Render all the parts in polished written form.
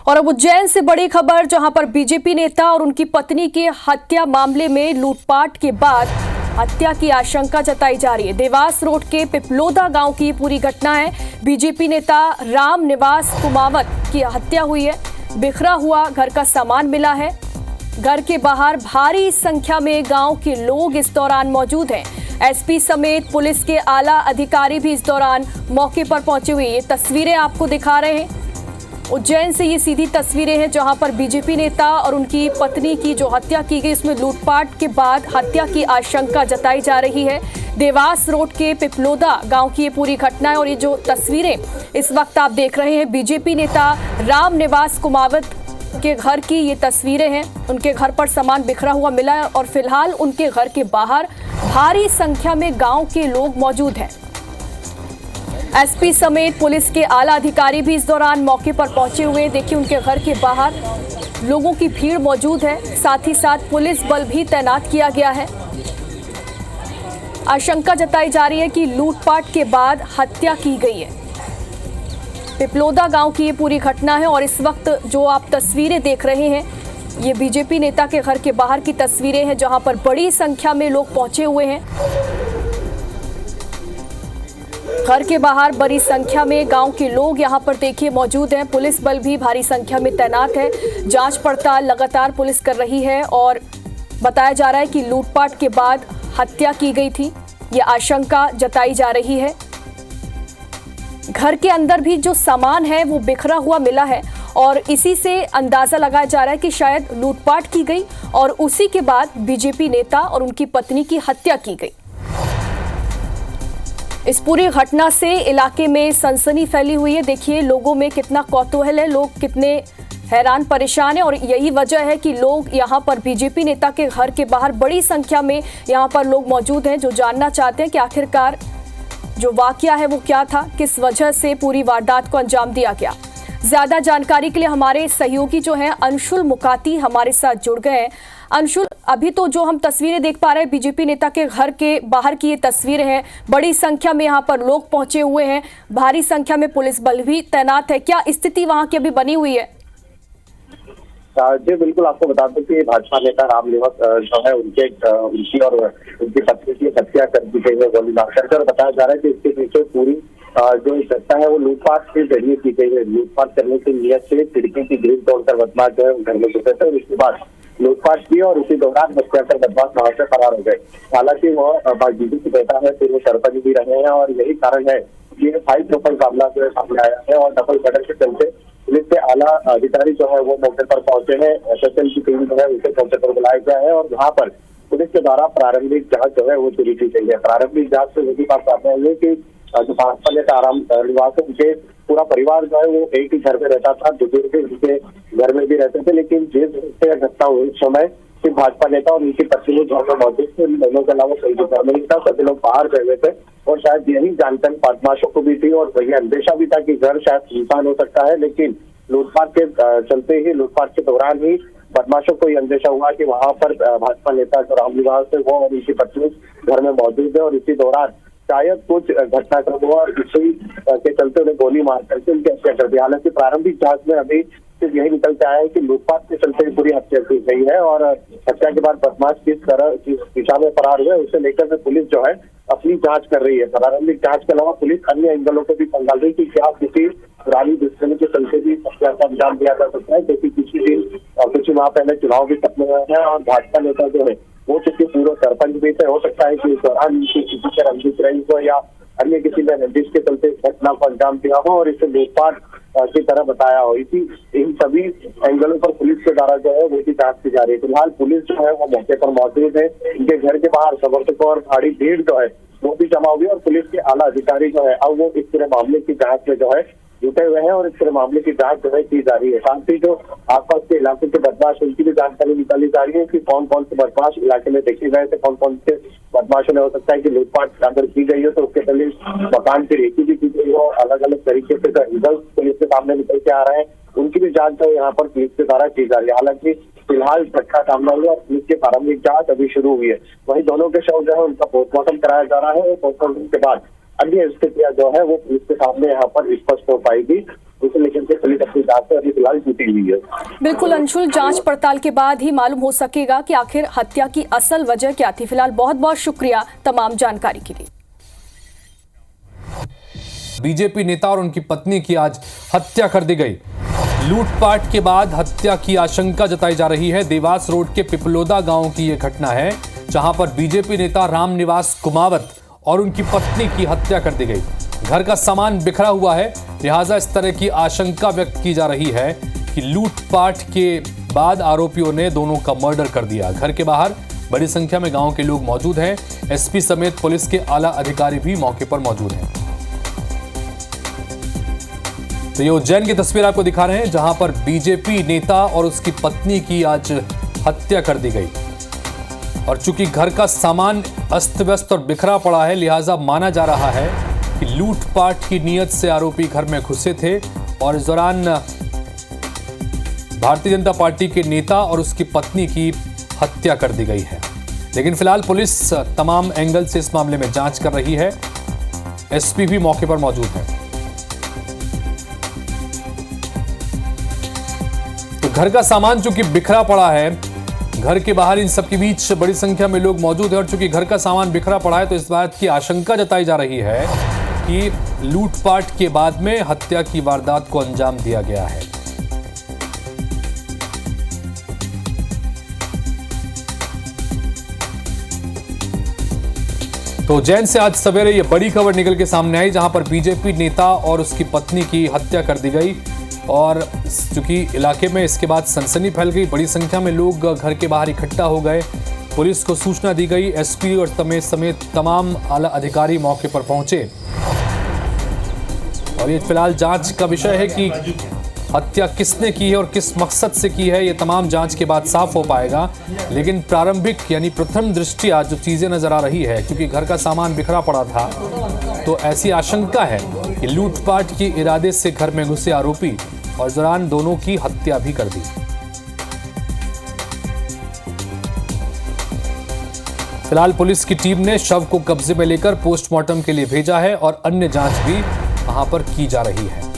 और अब उज्जैन से बड़ी खबर, जहां पर बीजेपी नेता और उनकी पत्नी की हत्या मामले में लूटपाट के बाद हत्या की आशंका जताई जा रही है। देवास रोड के पिपलोदा गांव की पूरी घटना है। बीजेपी नेता राम निवास कुमावत की हत्या हुई है। बिखरा हुआ घर का सामान मिला है। घर के बाहर भारी संख्या में गांव के लोग इस दौरान मौजूद हैं। एसपी समेत पुलिस के आला अधिकारी भी इस दौरान मौके पर पहुंचे हुए। ये तस्वीरें आपको दिखा रहे हैं उज्जैन से। ये सीधी तस्वीरें हैं जहां पर बीजेपी नेता और उनकी पत्नी की जो हत्या की गई, इसमें लूटपाट के बाद हत्या की आशंका जताई जा रही है। देवास रोड के पिपलोदा गांव की ये पूरी घटना है और ये जो तस्वीरें इस वक्त आप देख रहे हैं, बीजेपी नेता राम निवास कुमावत के घर की ये तस्वीरें हैं। उनके घर पर सामान बिखरा हुआ मिला है और फिलहाल उनके घर के बाहर भारी संख्या में गांव के लोग मौजूद हैं। एसपी समेत पुलिस के आला अधिकारी भी इस दौरान मौके पर पहुंचे हुए। देखिए, उनके घर के बाहर लोगों की भीड़ मौजूद है। साथ ही साथ पुलिस बल भी तैनात किया गया है। आशंका जताई जा रही है कि लूटपाट के बाद हत्या की गई है। पिपलोदा गांव की ये पूरी घटना है और इस वक्त जो आप तस्वीरें देख रहे हैं, ये बीजेपी नेता के घर के बाहर की तस्वीरें हैं जहां पर बड़ी संख्या में लोग पहुंचे हुए हैं। घर के बाहर बड़ी संख्या में गांव के लोग यहां पर देखिए मौजूद हैं। पुलिस बल भी भारी संख्या में तैनात है। जांच पड़ताल लगातार पुलिस कर रही है और बताया जा रहा है कि लूटपाट के बाद हत्या की गई थी, ये आशंका जताई जा रही है। घर के अंदर भी जो सामान है वो बिखरा हुआ मिला है और इसी से अंदाजा लगाया जा रहा है कि शायद लूटपाट की गई और उसी के बाद बीजेपी नेता और उनकी पत्नी की हत्या की गई। इस पूरी घटना से इलाके में सनसनी फैली हुई है। देखिए, लोगों में कितना कौतूहल है, लोग कितने हैरान परेशान हैं और यही वजह है कि लोग यहाँ पर बीजेपी नेता के घर के बाहर बड़ी संख्या में यहाँ पर लोग मौजूद हैं जो जानना चाहते हैं कि आखिरकार जो वाकया है वो क्या था, किस वजह से पूरी वारदात को अंजाम दिया गया। ज्यादा जानकारी के लिए हमारे सहयोगी जो हैं अंशुल मुकाती हमारे साथ जुड़ गए हैं। अंशुल, अभी तो जो हम तस्वीरें देख पा रहे हैं बीजेपी नेता के घर के बाहर की ये तस्वीरें हैं। बड़ी संख्या में यहाँ पर लोग पहुंचे हुए हैं, भारी संख्या में पुलिस बल भी तैनात है। क्या स्थिति वहां की अभी बनी हुई है? जी बिल्कुल, आपको बता दूं कि भाजपा नेता राम निवास जो है उनकी और उनकी पत्नी की हत्या कर दी गई है गोली मारकर। और बताया जा रहा है कि इसके पीछे पूरी जो घटना है वो लूटपाट के जरिए की गई है। लूटपाट करने की नियत से खिड़की की ग्रिल तोड़कर बदमाश जो है घर में घुसे थे और उसके बाद लूटपाट की और उसी दौरान हत्या कर बदमाश वहां से फरार हो गए। हालांकि वह बीजेपी नेता है, फिर वो सरपंच भी रहे हैं और यही कारण है कि ये हाई प्रोफाइल मामला जो है सामने आया है और डबल मर्डर के चलते पुलिस के आला अधिकारी जो है वो मौके पर पहुंचे हैं। एसएसएल की टीम जो है उसे मौके पर बुलाया गया है और वहाँ पर पुलिस के द्वारा प्रारंभिक जांच जो है वो शुरू की गई है। प्रारंभिक जांच से ये भी बात सामने आई है कि जो भाजपा नेता राम निवास उनके पूरा परिवार जो है वो एक ही घर में रहता था। बुजुर्ग उनके घर में भी रहते थे, लेकिन जिस घटना हुई उस समय सिर्फ भाजपा नेता और उनकी पत्नी घर में मौजूद थे। इन दोनों के अलावा कोई घर में नहीं था, सभी लोग बाहर गए हुए थे और शायद यही जानकारी बदमाशों को भी थी और वही अंदेशा भी था कि घर शायद सुनसान हो सकता है। लेकिन लूटपाट के चलते ही, लूटपाट के दौरान ही बदमाशों को ये अंदेशा हुआ कि वहां पर भाजपा नेता जो राम निवास है वो और उनकी पत्नी घर में मौजूद है और इसी दौरान शायद कुछ घटनाक्रम हुआ और इसी के चलते उन्हें गोली मार करके उनकी हत्या कर दी। हालांकि प्रारंभिक जांच में अभी सिर्फ यही निकल के आया है कि लूटपाट के चलते पूरी हत्या की गई है और हत्या के बाद बदमाश किस दिशा में फरार हुए उसे लेकर पुलिस जो है अपनी जांच कर रही है। प्रारंभिक जांच के अलावा पुलिस अन्य एंगलों को भी संभाल रही है कि क्या किसी पुरानी दुश्मनी के चलते भी हत्या का अंजाम दिया जा सकता है, क्योंकि कुछ माह पहले चुनाव भी खत्म हुए हैं और भाजपा नेता जो है वो चूंकि पूर्व सरपंच भी थे। हो सकता है कि इस दौरान किसी से रंजिश रही हो या अन्य किसी ने रंजिश के चलते घटना को अंजाम दिया हो और इसे लूटपाट की तरह बताया हो। इन सभी एंगलों पर पुलिस के द्वारा जो है वो भी जांच की जा रही है। फिलहाल पुलिस जो है वो मौके पर मौजूद है। इनके घर के बाहर समर्थकों और भारी भीड़ जो है वो भी जमा हुई है और पुलिस के आला अधिकारी जो है अब वो इस पूरे मामले की जांच में जो है जुटे हुए हैं और इस पूरे मामले की जांच जो है की जा रही है। साथ ही जो आसपास के इलाके के बदमाश उनकी भी जानकारी निकाली जा रही है कि कौन कौन से बदमाश इलाके में देखे गए थे, कौन कौन से बदमाशों ने, हो सकता है कि लूटपाट अगर की गई हो तो उसके पहले मकान की रेकी भी की गई हो। अलग अलग तरीके से रिजल्ट पुलिस के सामने निकल के आ रहे हैं, उनकी भी जांच जो यहाँ पर पुलिस के द्वारा की जा रही है। हालांकि फिलहाल घटना सामने हुई और पुलिस की प्रारंभिक जांच अभी शुरू हुई है। वहीं दोनों के शव जो है उनका पोस्टमार्टम कराया जा रहा है और पोस्टमार्टम के बाद अन्य स्थितियां जो है वो पुलिस के सामने यहाँ पर स्पष्ट हो पाएगी। उसे लेकर के पुलिस अपनी जांच से अभी फिलहाल जुटी हुई है। बिल्कुल अंशुल, जांच पड़ताल के बाद ही मालूम हो सकेगा कि आखिर हत्या की असल वजह क्या थी। फिलहाल बहुत बहुत शुक्रिया तमाम जानकारी के लिए। बीजेपी नेता और उनकी पत्नी की आज हत्या कर दी गई। लूटपाट के बाद हत्या की आशंका जताई जा रही है। देवास रोड के पिपलोदा गांव की यह घटना है, जहां पर बीजेपी नेता रामनिवास कुमावत और उनकी पत्नी की हत्या कर दी गई। घर का सामान बिखरा हुआ है, लिहाजा इस तरह की आशंका व्यक्त की जा रही है कि लूटपाट के बाद आरोपियों ने दोनों का मर्डर कर दिया। घर के बाहर बड़ी संख्या में गांव के लोग मौजूद हैं। एसपी समेत पुलिस के आला अधिकारी भी मौके पर मौजूद हैं। तो ये उज्जैन की तस्वीर आपको दिखा रहे हैं, जहां पर बीजेपी नेता और उसकी पत्नी की आज हत्या कर दी गई। और चूंकि घर का सामान अस्त व्यस्त और बिखरा पड़ा है, लिहाजा माना जा रहा है कि लूटपाट की नीयत से आरोपी घर में घुसे थे और इस दौरान भारतीय जनता पार्टी के नेता और उसकी पत्नी की हत्या कर दी गई है। लेकिन फिलहाल पुलिस तमाम एंगल से इस मामले में जांच कर रही है। एसपी भी मौके पर मौजूद है। तो घर का सामान चूंकि बिखरा पड़ा है, घर के बाहर इन सब के बीच बड़ी संख्या में लोग मौजूद हैं और चूंकि घर का सामान बिखरा पड़ा है, तो इस बात की आशंका जताई जा रही है कि लूटपाट के बाद में हत्या की वारदात को अंजाम दिया गया है। तो उज्जैन से आज सवेरे ये बड़ी खबर निकल के सामने आई, जहां पर बीजेपी नेता और उसकी पत्नी की हत्या कर दी गई। और चूंकि इलाके में इसके बाद सनसनी फैल गई, बड़ी संख्या में लोग घर के बाहर इकट्ठा हो गए। पुलिस को सूचना दी गई। एसपी और समेत तमाम आला अधिकारी मौके पर पहुंचे और ये फिलहाल जांच का विषय है कि हत्या किसने की है और किस मकसद से की है। ये तमाम जांच के बाद साफ हो पाएगा। लेकिन प्रारंभिक यानी प्रथम दृष्टया जो चीजें नजर आ रही है, क्योंकि घर का सामान बिखरा पड़ा था, तो ऐसी आशंका है कि लूटपाट के इरादे से घर में घुसे आरोपी और इस दौरान दोनों की हत्या भी कर दी। फिलहाल पुलिस की टीम ने शव को कब्जे में लेकर पोस्टमार्टम के लिए भेजा है और अन्य जांच भी वहां पर की जा रही है।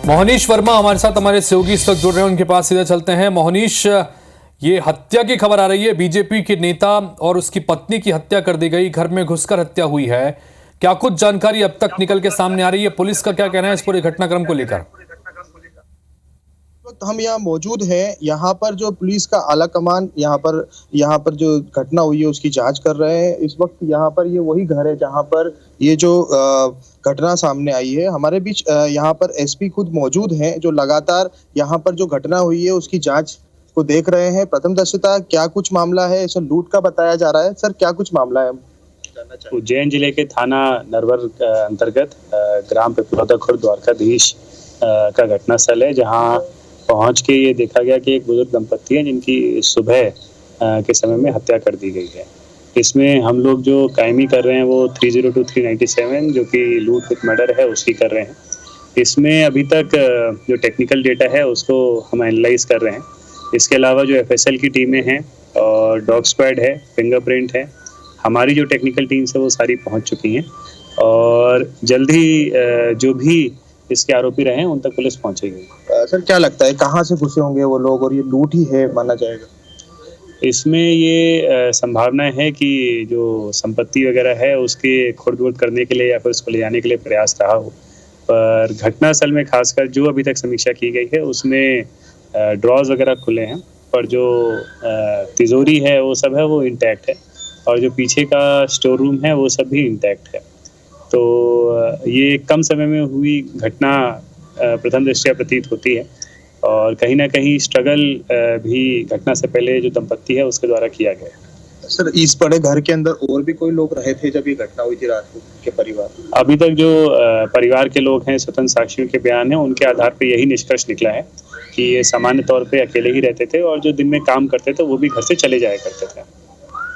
मोहनीश वर्मा हमारे साथ, हमारे सहयोगी इस वक्त जुड़ रहे हैं, उनके पास सीधा चलते हैं। मोहनीश, ये हत्या की खबर आ रही है, बीजेपी के नेता और उसकी पत्नी की हत्या कर दी गई, घर में घुसकर हत्या हुई है। क्या कुछ जानकारी अब तक निकल के सामने आ रही है? पुलिस का क्या कहना है इस पूरे घटनाक्रम को लेकर? हम यहाँ मौजूद हैं। यहाँ पर जो पुलिस का आला कमान यहाँ पर जो घटना हुई है उसकी जांच कर रहे हैं। इस वक्त यहाँ पर ये वही घर है जहाँ पर ये जो घटना सामने आई है। हमारे बीच यहाँ पर एसपी खुद मौजूद हैं, जो लगातार यहाँ पर जो घटना हुई है उसकी जांच को देख रहे हैं। प्रथम दृष्टया क्या कुछ मामला है, इसे लूट का बताया जा रहा है। सर, क्या कुछ मामला है? उज्जैन जिले के थाना नरवर अंतर्गत ग्राम पिपलोदा खुर्द द्वारकाधीश का घटना स्थल है, जहाँ पहुंच के ये देखा गया कि एक बुजुर्ग दंपत्ति है जिनकी सुबह के समय में हत्या कर दी गई है। इसमें हम लोग जो कायमी कर रहे हैं वो 302-397 जो कि लूट विथ मर्डर है उसकी कर रहे हैं। इसमें अभी तक जो टेक्निकल डेटा है उसको हम एनालाइज कर रहे हैं। इसके अलावा जो एफएसएल की टीमें हैं और डॉग स्क्वाड है, फिंगरप्रिंट है, हमारी जो टेक्निकल टीम्स है वो सारी पहुंच चुकी हैं और जल्द ही जो भी इसके आरोपी रहे हैं उन तक पुलिस पहुंचेगी। सर, क्या लगता है कहां से घुसे होंगे वो लोग और ये लूट ही है माना जाएगा? इसमें ये संभावना है कि जो संपत्ति वगैरह है उसके खुर्द-बुर्द करने के लिए या फिर उसको ले जाने के लिए प्रयास रहा हो। पर घटनास्थल में खासकर जो अभी तक समीक्षा की गई है उसमें ड्रॉज वगैरह खुले हैं, पर जो तिजोरी है वो सब है वो इंटैक्ट है और जो पीछे का स्टोर रूम है वो सब भी इंटैक्ट है। तो ये कम समय में हुई घटना प्रथम दृष्टया प्रतीत होती है और कहीं ना कहीं स्ट्रगल भी घटना से पहले जो दंपत्ति है उसके द्वारा किया गया है। सर, इस बड़े घर के अंदर और भी कोई लोग रहे थे जब ये घटना हुई थी रात को के परिवार? अभी तक जो परिवार के लोग हैं, स्वतंत्र साक्षियों के बयान है, उनके आधार पर यही निष्कर्ष निकला है कि ये सामान्य तौर पे अकेले ही रहते थे और जो दिन में काम करते थे वो भी घर से चले जाया करते थे।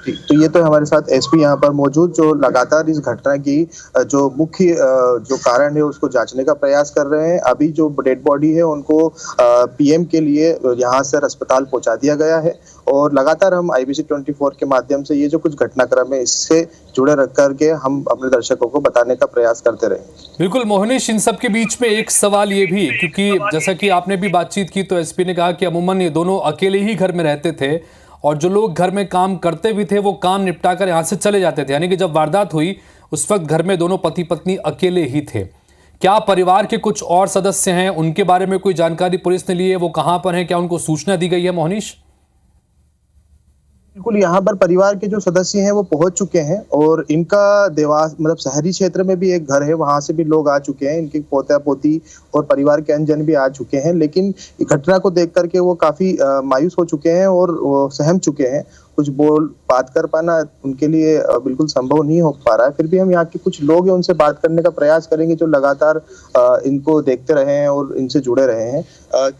तो ये तो हमारे साथ एसपी यहाँ पर मौजूद, जो लगातार इस घटना की जो मुख्य जो कारण है उसको जांचने का प्रयास कर रहे हैं। अभी जो डेड बॉडी है उनको पीएम के लिए यहाँ से अस्पताल पहुंचा दिया गया है और लगातार हम IBC 24 के माध्यम से ये जो कुछ घटनाक्रम है इससे जुड़े रख करके हम अपने दर्शकों को बताने का प्रयास करते रहे। बिल्कुल मोहनीश, इन सब के बीच में एक सवाल ये भी, क्योंकि जैसा कि आपने भी बातचीत की तो एसपी ने कहा कि अमूमन ये दोनों अकेले ही घर में रहते थे और जो लोग घर में काम करते भी थे वो काम निपटा कर यहाँ से चले जाते थे, यानी कि जब वारदात हुई उस वक्त घर में दोनों पति पत्नी अकेले ही थे। क्या परिवार के कुछ और सदस्य हैं, उनके बारे में कोई जानकारी पुलिस ने ली है? वो कहाँ पर हैं? क्या उनको सूचना दी गई है मोहनीश? बिल्कुल, यहाँ पर परिवार के जो सदस्य हैं वो पहुंच चुके हैं और इनका देवास मतलब शहरी क्षेत्र में भी एक घर है, वहां से भी लोग आ चुके हैं। इनके पोता पोती और परिवार के अन्यजन भी आ चुके हैं, लेकिन घटना को देख करके वो काफी मायूस हो चुके हैं और वो सहम चुके हैं। कुछ बात कर पाना उनके लिए बिल्कुल संभव नहीं हो पा रहा है। फिर भी हम यहाँ के कुछ लोग हैं उनसे बात करने का प्रयास करेंगे जो लगातार इनको देखते रहे हैं और इनसे जुड़े रहे हैं।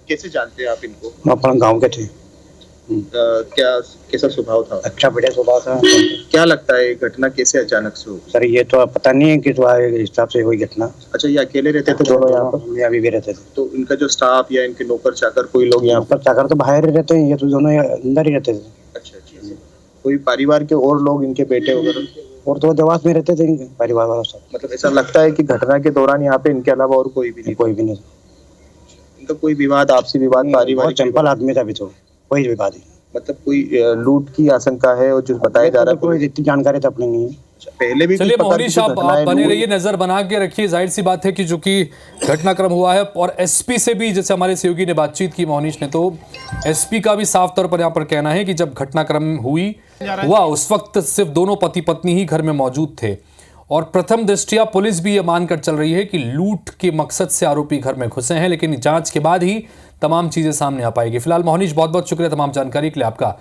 कैसे जानते हैं आप इनको? अपना गांव के थे। क्या कैसा स्वभाव था? अच्छा बढ़िया स्वभाव था। क्या लगता है घटना कैसे अचानक से हुई? सर ये तो पता नहीं है कि तो इस हिसाब से हुई घटना। अच्छा, ये अकेले रहते थे दोनों यहाँ पर? अभी भी रहते थे। तो इनका जो स्टाफ या इनके नौकर चाकर कोई लोग यहाँ पर? चाकर तो बाहर ही रहते हैं, ये तो दोनों अंदर ही रहते थे। अच्छा अच्छा। कोई परिवार के और लोग, इनके बेटे वगैरह? और तो देवास में रहते थे इनके परिवार वालों सब। मतलब ऐसा लगता है कि घटना के दौरान यहाँ पे इनके अलावा और कोई भी नहीं? कोई भी नहीं। इनका कोई विवाद, आपसी विवाद, पारिवारिक? सिंपल आदमी था अभी तो, कोई विवाद नहीं। मतलब कोई लूट की आशंका है और जो बताया जा रहा है? कोई इतनी जानकारी तो अपनी नहीं है। पहले भी चलिए मोहनीश, आप बने रहिए, नजर बना के रखिए। जाहिर सी बात है कि जो कि घटनाक्रम हुआ है और एसपी से भी जैसे हमारे सहयोगी ने बातचीत की मोहनीश ने, तो एसपी का भी साफ तौर पर यहाँ पर कहना है कि जब घटनाक्रम हुआ उस वक्त सिर्फ दोनों पति पत्नी ही घर में मौजूद थे और प्रथम दृष्टया पुलिस भी ये मानकर चल रही है कि लूट के मकसद से आरोपी घर में घुसे हैं, लेकिन जांच के बाद ही तमाम चीजें सामने आ पाएगी। फिलहाल मोहनीश, बहुत बहुत शुक्रिया तमाम जानकारी के लिए आपका।